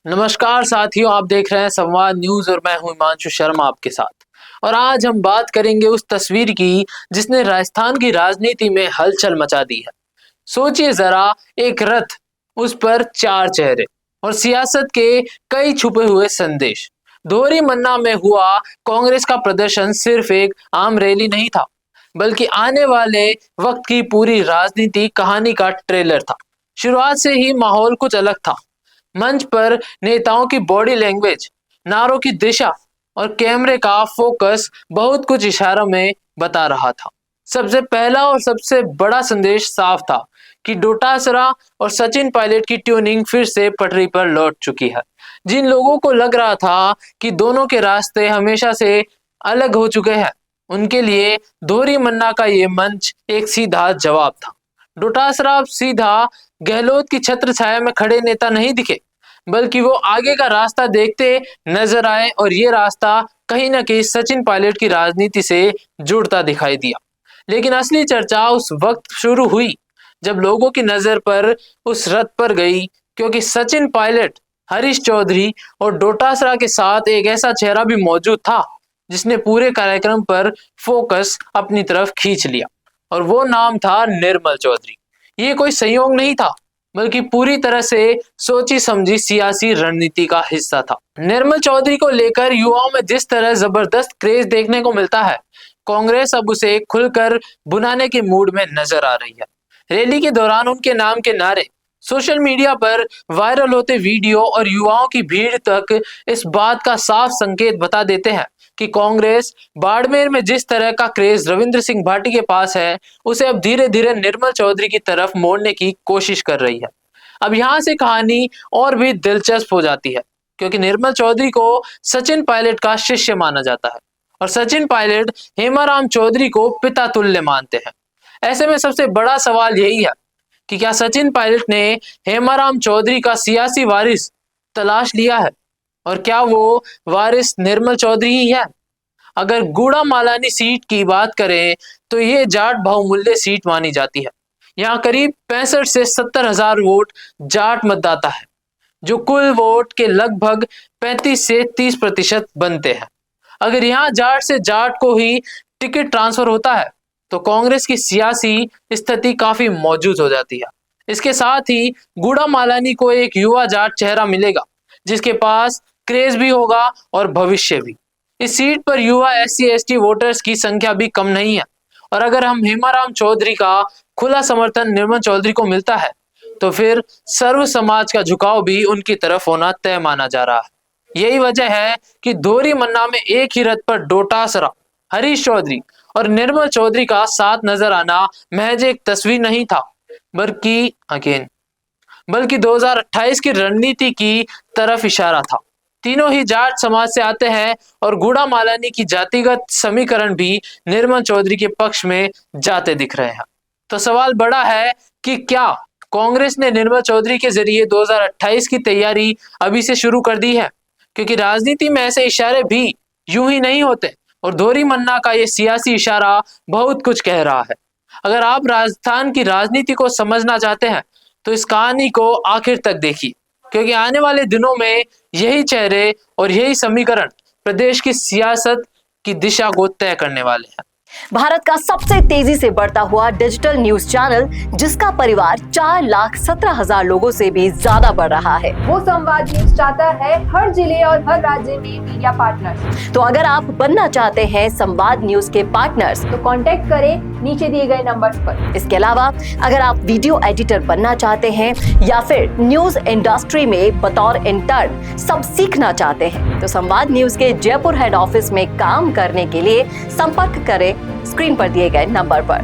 नमस्कार साथियों, आप देख रहे हैं संवाद न्यूज और मैं हूं हिमांशु शर्मा आपके साथ। और आज हम बात करेंगे उस तस्वीर की जिसने राजस्थान की राजनीति में हलचल मचा दी है। सोचिए जरा, एक रथ, उस पर चार चेहरे और सियासत के कई छुपे हुए संदेश। दोहरी मन्ना में हुआ कांग्रेस का प्रदर्शन सिर्फ एक आम रैली नहीं था, बल्कि आने वाले वक्त की पूरी राजनीति कहानी का ट्रेलर था। शुरुआत से ही माहौल कुछ अलग था। मंच पर नेताओं की बॉडी लैंग्वेज, नारों की दिशा और कैमरे का फोकस बहुत कुछ इशारों में बता रहा था। सबसे पहला और सबसे बड़ा संदेश साफ था कि डोटासरा और सचिन पायलट की ट्यूनिंग फिर से पटरी पर लौट चुकी है। जिन लोगों को लग रहा था कि दोनों के रास्ते हमेशा से अलग हो चुके हैं, उनके लिए दोहरी मन्ना का ये मंच एक सीधा जवाब था। डोटासरा अब सीधा गहलोत की छत्र छाया में खड़े नेता नहीं दिखे, बल्कि वो आगे का रास्ता देखते नजर आए और ये रास्ता कहीं ना कहीं सचिन पायलट की राजनीति से जुड़ता दिखाई दिया। लेकिन असली चर्चा उस वक्त शुरू हुई जब लोगों की नजर पर उस रथ पर गई, क्योंकि सचिन पायलट, हरीश चौधरी और डोटासरा के साथ एक ऐसा चेहरा भी मौजूद था जिसने पूरे कार्यक्रम पर फोकस अपनी तरफ खींच लिया। और वो नाम था निर्मल चौधरी। ये कोई संयोग नहीं था, बल्कि पूरी तरह से सोची समझी सियासी रणनीति का हिस्सा था। निर्मल चौधरी को लेकर युवाओं में जिस तरह जबरदस्त क्रेज देखने को मिलता है, कांग्रेस अब उसे खुलकर बुनाने के मूड में नजर आ रही है। रैली के दौरान उनके नाम के नारे, सोशल मीडिया पर वायरल होते वीडियो और युवाओं की भीड़ तक इस बात का साफ संकेत बता देते हैं कि कांग्रेस बाड़मेर में जिस तरह का क्रेज रविंद्र सिंह भाटी के पास है, उसे अब धीरे धीरे निर्मल चौधरी की तरफ मोड़ने की कोशिश कर रही है। अब यहाँ से कहानी और भी दिलचस्प हो जाती है, क्योंकि निर्मल चौधरी को सचिन पायलट का शिष्य माना जाता है और सचिन पायलट हेमाराम चौधरी को पिता तुल्य मानते हैं। ऐसे में सबसे बड़ा सवाल यही है कि क्या सचिन पायलट ने हेमाराम चौधरी का सियासी वारिस तलाश लिया है, और क्या वो वारिस निर्मल चौधरी ही है। अगर गुड़ा मालानी सीट की बात करें तो ये जाट बहुमूल्य सीट मानी जाती है। यहाँ करीब 65 से 70 हजार वोट जाट मतदाता है, जो कुल वोट के लगभग 35 से 30% बनते हैं। अगर यहाँ जाट से जाट को ही टिकट ट्रांसफर होता है तो कांग्रेस की सियासी स्थिति काफी मौजूद हो जाती है। इसके साथ ही गुड़ा मालानी को एक युवा जाट चेहरा मिलेगा, जिसके पास क्रेज भी होगा और भविष्य भी। इस सीट पर युवा SC/ST वोटर्स की संख्या भी कम नहीं है। और अगर हम हेमाराम चौधरी का खुला समर्थन निर्मल चौधरी को मिलता है, तो फिर सर्व समाज का झुकाव भी उनकी तरफ होना तय माना जा रहा है। यही वजह है कि दोहरी मन्ना में एक ही रथ पर डोटासरा, हरीश चौधरी और निर्मल चौधरी का साथ नजर आना महज एक तस्वीर नहीं था, बल्कि 2028 की रणनीति की तरफ इशारा था। तीनों ही जाट समाज से आते हैं और गुड़ा मालानी की जातिगत समीकरण भी निर्मल चौधरी के पक्ष में जाते दिख रहे हैं। तो सवाल बड़ा है कि क्या कांग्रेस ने निर्मल चौधरी के जरिए 2028 की तैयारी अभी से शुरू कर दी है, क्योंकि राजनीति में ऐसे इशारे भी यूं ही नहीं होते और दोहरी मन्ना का ये सियासी इशारा बहुत कुछ कह रहा है। अगर आप राजस्थान की राजनीति को समझना चाहते हैं तो इस कहानी को आखिर तक देखिए, क्योंकि आने वाले दिनों में यही चेहरे और यही समीकरण प्रदेश की सियासत की दिशा को तय करने वाले हैं। भारत का सबसे तेजी से बढ़ता हुआ डिजिटल न्यूज चैनल, जिसका परिवार 4,17,000 लोगों से भी ज्यादा बढ़ रहा है, वो संवाद न्यूज चाहता है हर जिले और हर राज्य में मीडिया पार्टनर्स। तो अगर आप बनना चाहते हैं संवाद न्यूज के पार्टनर्स, तो कांटेक्ट करें नीचे दिए गए नंबर्स पर। इसके अलावा अगर आप वीडियो एडिटर बनना चाहते हैं या फिर न्यूज इंडस्ट्री में बतौर इंटर्न सब सीखना चाहते हैं, तो संवाद न्यूज के जयपुर हेड ऑफिस में काम करने के लिए संपर्क करें स्क्रीन पर दिए गए नंबर पर।